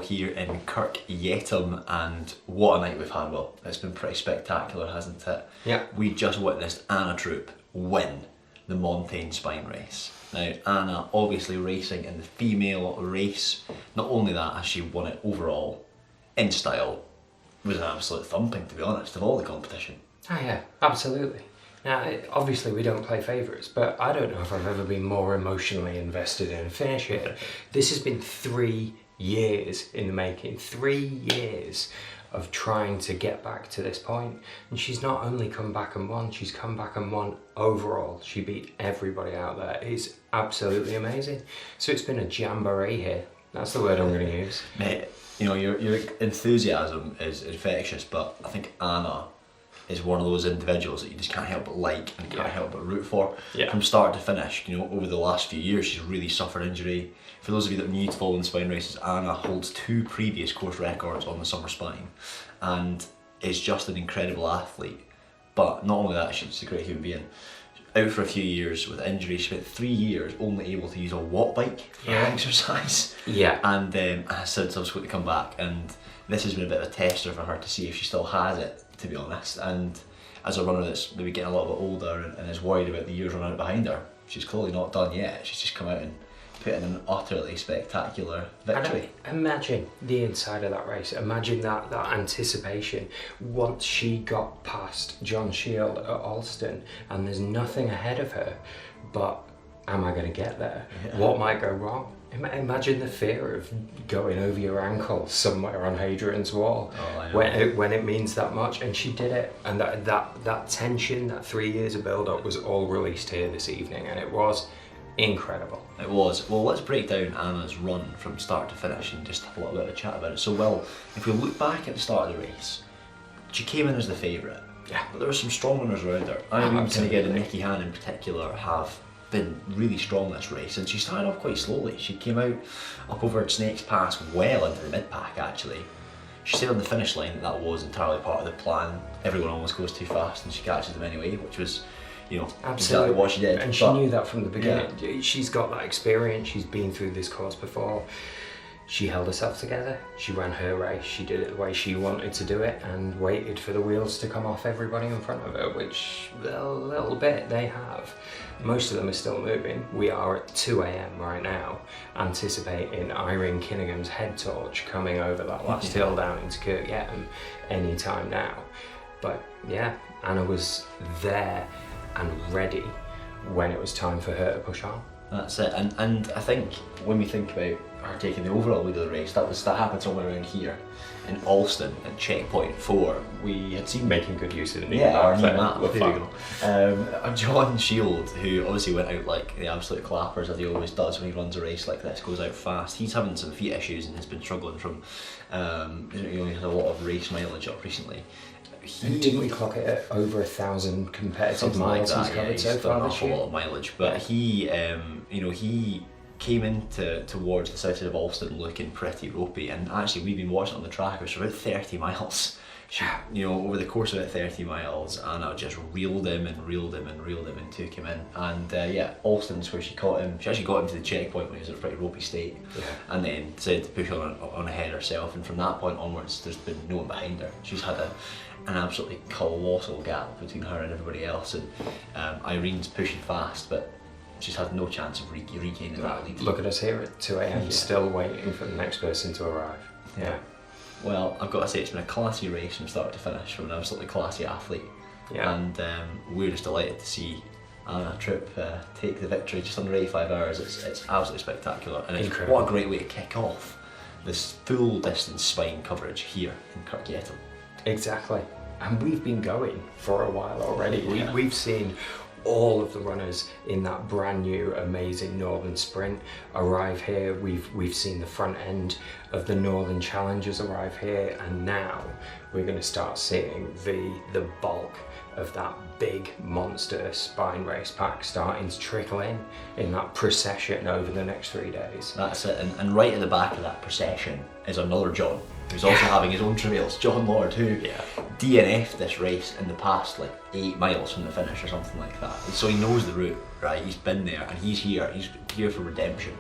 here in Kirk Yetholm, and what a night we've had. Well, it's been pretty spectacular, hasn't it? Yeah. We just witnessed Anna Troop win the Montane spine race. Now, Anna obviously racing in the female race. Not only that, as she won it overall in style, it was an absolute thumping, to be honest, of all the competition. Oh yeah, absolutely. Now, obviously we don't play favourites, but I don't know if I've ever been more emotionally invested in a finish here. This has been 3 years in the making, 3 years of trying to get back to this point. And she's not only come back and won, she's come back and won overall. She beat everybody out there. It's absolutely amazing. So it's been a jamboree here. That's the word I'm going to use. Mate, you know, your enthusiasm is infectious, but I think Anna is one of those individuals that you just can't help but like and can't help but root for. Yeah. From start to finish. You know, over the last few years she's really suffered injury. For those of you that are new to following spine races, Anna holds 2 previous course records on the summer spine and is just an incredible athlete. But not only that, she's a great human being. Out for a few years with injury. She spent 3 years only able to use a watt bike for exercise. Yeah. And has since subsequently come back, and this has been a bit of a tester for her to see if she still has it, to be honest. And as a runner that's maybe getting a little bit older and is worried about the years running out behind her, she's clearly not done yet. She's just come out and put in an utterly spectacular victory. And imagine the inside of that race. Imagine that anticipation once she got past John Shield at Alston and there's nothing ahead of her, but am I going to get there? Yeah. What might go wrong? Imagine the fear of going over your ankle somewhere on Hadrian's Wall when it means that much, and she did it. And that tension, that 3 years of build-up was all released here this evening, and it was incredible. It was. Well, let's break down Anna's run from start to finish and just have a little bit of a chat about it. So, well, if we look back at the start of the race, she came in as the favourite. Yeah. But there were some strong runners around her. Irene Kinnigan and Nikki Han in particular have been really strong this race, and she started off quite slowly. She came out up over Snakes Pass well into the mid-pack actually. She said on the finish line that was entirely part of the plan. Everyone almost goes too fast and she catches them anyway, which was, you know, exactly what she did. And she knew that from the beginning. Yeah. She's got that experience, she's been through this course before. She held herself together, she ran her race, she did it the way she wanted to do it and waited for the wheels to come off everybody in front of her, which a little bit they have. Most of them are still moving. We are at 2 AM right now, anticipating Irene Kinnigan's head torch coming over that last hill down into Kirk Yetholm any time now. But yeah, Anna was there and ready when it was time for her to push on. That's it, and I think when we think about her taking the overall lead of the race, that happened somewhere around here in Alston at checkpoint 4. We had seen making good use of the new our new map. map. There you go. John Shield, who obviously went out like the absolute clappers as he always does when he runs a race like this, goes out fast. He's having some feet issues and has been struggling from. He only had a lot of race mileage up recently. Didn't we clock it at over 1,000 competitive miles he's covered so far this year? A lot of mileage, but he, he came towards the south side of Alston looking pretty ropey, and actually we've been watching on the track. It was about 30 miles. Over the course of about 30 miles, Anna just reeled him and took him in. And Alston's where she caught him. She actually got him to the checkpoint when he was in a pretty ropey state, and then decided to push on ahead herself. And from that point onwards, there's been no one behind her. She's had an absolutely colossal gap between her and everybody else, and Irene's pushing fast, but she's had no chance of regaining that lead. Look at us here at 2 AM, still waiting for the next person to arrive. Yeah. Well, I've got to say it's been a classy race from start to finish from an absolutely classy athlete. Yeah. And we're just delighted to see Anna Troop take the victory just under 85 hours. It's absolutely spectacular, and what a great way to kick off this full distance spine coverage here in Kirk Yetholm. Exactly, and we've been going for a while already. We've seen all of the runners in that brand new amazing Northern Sprint arrive here. We've seen the front end of the Northern Challengers arrive here, and now we're going to start seeing the bulk of that big monster spine race pack starting to trickle in that procession over the next 3 days. That's it, and right at the back of that procession is another John, who's also having his own travails, John Lord, who DNF'd this race in the past like 8 miles from the finish or something like that. So he knows the route, right? He's been there and he's here for redemption.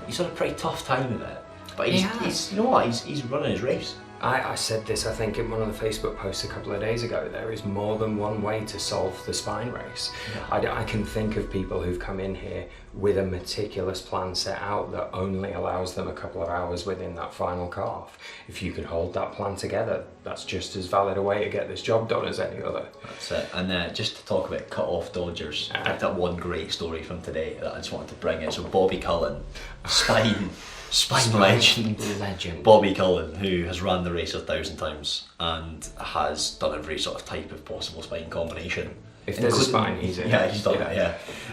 He's had a pretty tough time of it. But he's you know what, he's running his race. I said this, I think, in one of the Facebook posts a couple of days ago. There is more than one way to solve the spine race. Yeah. I can think of people who've come in here with a meticulous plan set out that only allows them a couple of hours within that final calf. If you can hold that plan together, that's just as valid a way to get this job done as any other. That's it. And just to talk about cut-off dodgers, I picked up one great story from today that I just wanted to bring in. So Bobby Cullen, spine legend Bobby Cullen, who has ran the race 1,000 times and has done every sort of type of possible spine combination. If there's a spine, he's in. Yeah, he's done it,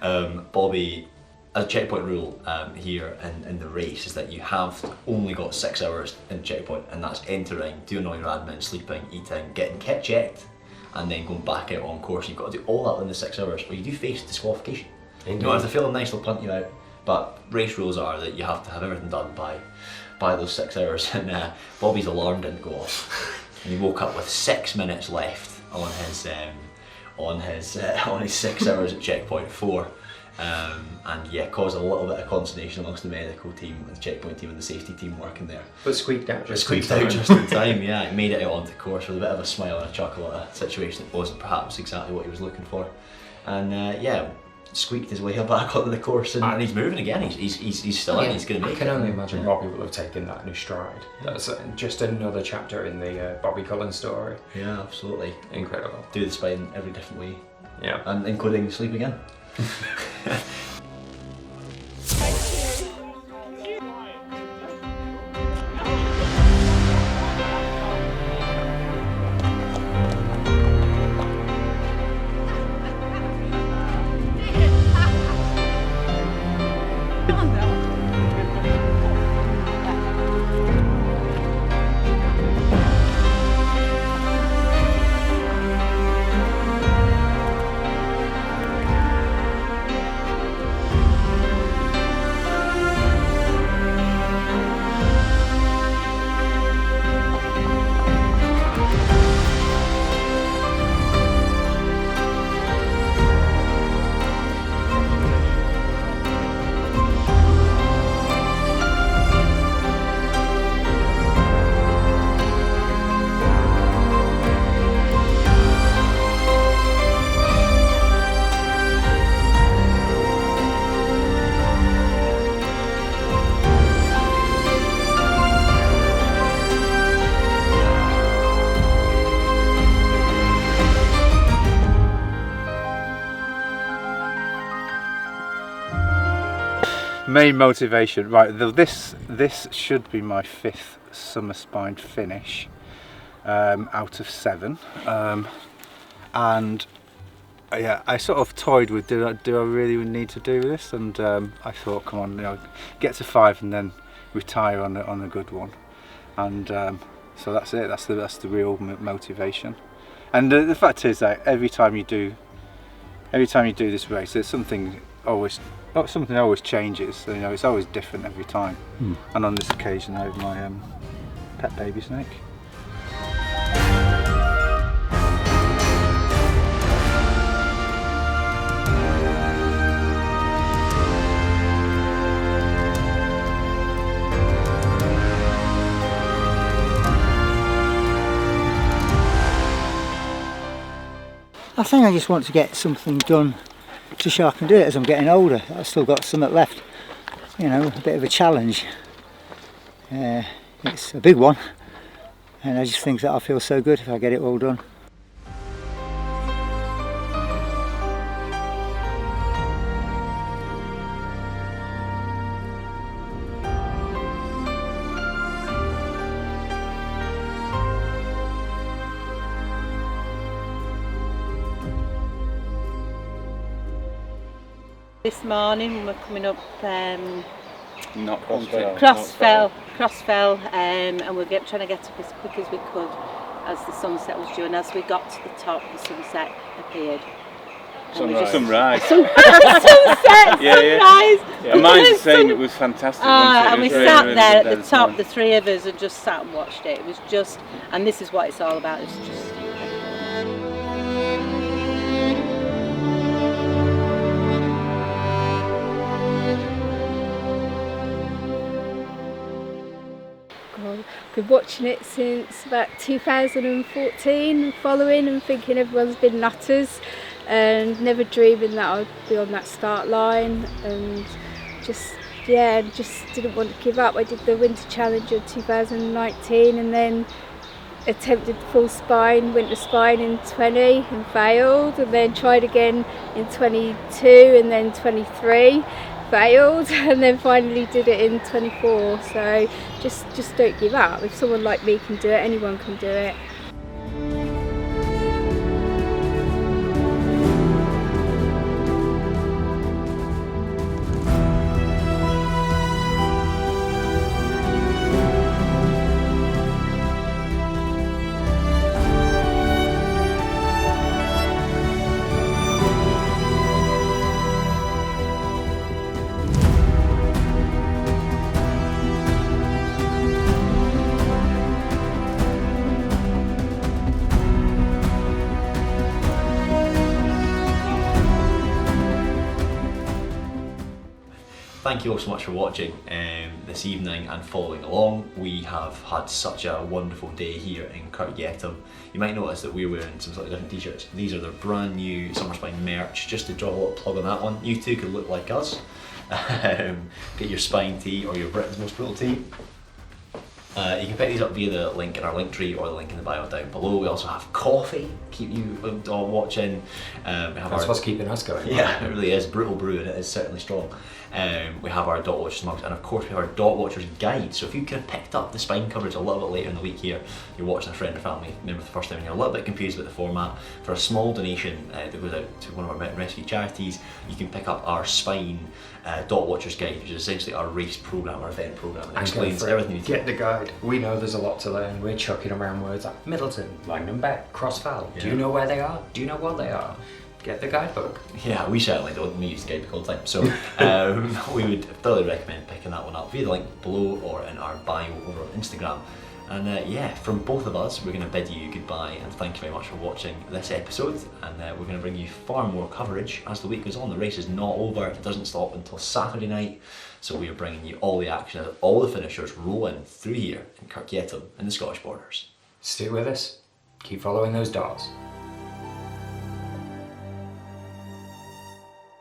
yeah. Bobby, a checkpoint rule here in the race is that you have only got 6 hours in checkpoint, and that's entering, doing all your admin, sleeping, eating, getting kit checked, and then going back out on course. You've got to do all that within the 6 hours, or you do face disqualification. You don't have to feel nice, they'll punt you out. But race rules are that you have to have everything done by those 6 hours, and Bobby's alarm didn't go off, and he woke up with 6 minutes left on his 6 hours at checkpoint 4, and caused a little bit of consternation amongst the medical team, the checkpoint team, and the safety team working there. But squeaked out just in time. Yeah, he made it out onto course with a bit of a smile and a chuckle at a situation that wasn't perhaps exactly what he was looking for, and squeaked his way back onto the course, and he's moving again. He's still in. He's going to make it. I can only imagine Bobby will have taken that in his stride. That's just another chapter in the Bobby Cullen story. Yeah, absolutely incredible. Do the spine every different way. Yeah, and including sleeping in. Main motivation, right? This should be my 5th summer spine finish out of 7, and I sort of toyed with do I really need to do this, and I thought, come on, get to 5 and then retire on a good one, and so that's it. That's the real motivation, and the fact is that every time you do this race, there's something always changes. It's always different every time. And on this occasion, I have my pet baby snake. I think I just want to get something done to show I can do it as I'm getting older. I've still got something left, a bit of a challenge. It's a big one, and I just think that I'll feel so good if I get it all done. This morning we're coming up Not Crossfell, and we're trying to get up as quick as we could as the sunset was due, and as we got to the top the sunset appeared. Sunrise. Sunset, sunrise. Yeah. Mine's saying it was fantastic. And we sat there at the top, the 3 of us, and just sat and watched it. It was just, and this is what it's all about. It's just. been watching it since about 2014, following and thinking everyone's been nutters, and never dreaming that I'd be on that start line, and just didn't want to give up. I did the Winter Challenge of 2019 and then attempted full spine, winter spine in 20 and failed, and then tried again in 22 and then 23, failed, and then finally did it in 24. So just don't give up. If someone like me can do it, anyone can do it. Thank you all so much for watching this evening and following along. We have had such a wonderful day here in Kirk Yetholm. You might notice that we're wearing some slightly different t-shirts. These are their brand new Summer Spine merch. Just to draw a little plug on that one, you too could look like us. Get your spine tee or your Britain's Most Brutal tee. You can pick these up via the link in our link tree or the link in the bio down below. We also have coffee, keep you watching. We have That's what's keeping us going. Yeah, it really is. Brutal brew, and it is certainly strong. We have our Dot Watchers mugs, and of course we have our Dot Watchers guide. So if you kind of picked up the spine coverage a little bit later in the week here, you're watching a friend or family member for the first time and you're a little bit confused about the format, for a small donation that goes out to one of our rescue charities, you can pick up our spine Dot Watchers guide, which is essentially our race program, our event program. It explains everything you need to get the guide. We know there's a lot to learn. We're chucking around words like Middleton, Langdon Beck, Crossfell. Yeah. Do you know where they are? Do you know what they are? Get the guidebook. Yeah, we certainly don't. We use the guidebook all the time. So we would thoroughly recommend picking that one up via the link below or in our bio over on Instagram. And yeah, from both of us, we're going to bid you goodbye and thank you very much for watching this episode. And we're going to bring you far more coverage as the week goes on. The race is not over. It doesn't stop until Saturday night. So we are bringing you all the action as all the finishers roll in through here in Kirk Yetholm in the Scottish Borders. Stay with us. Keep following those dots.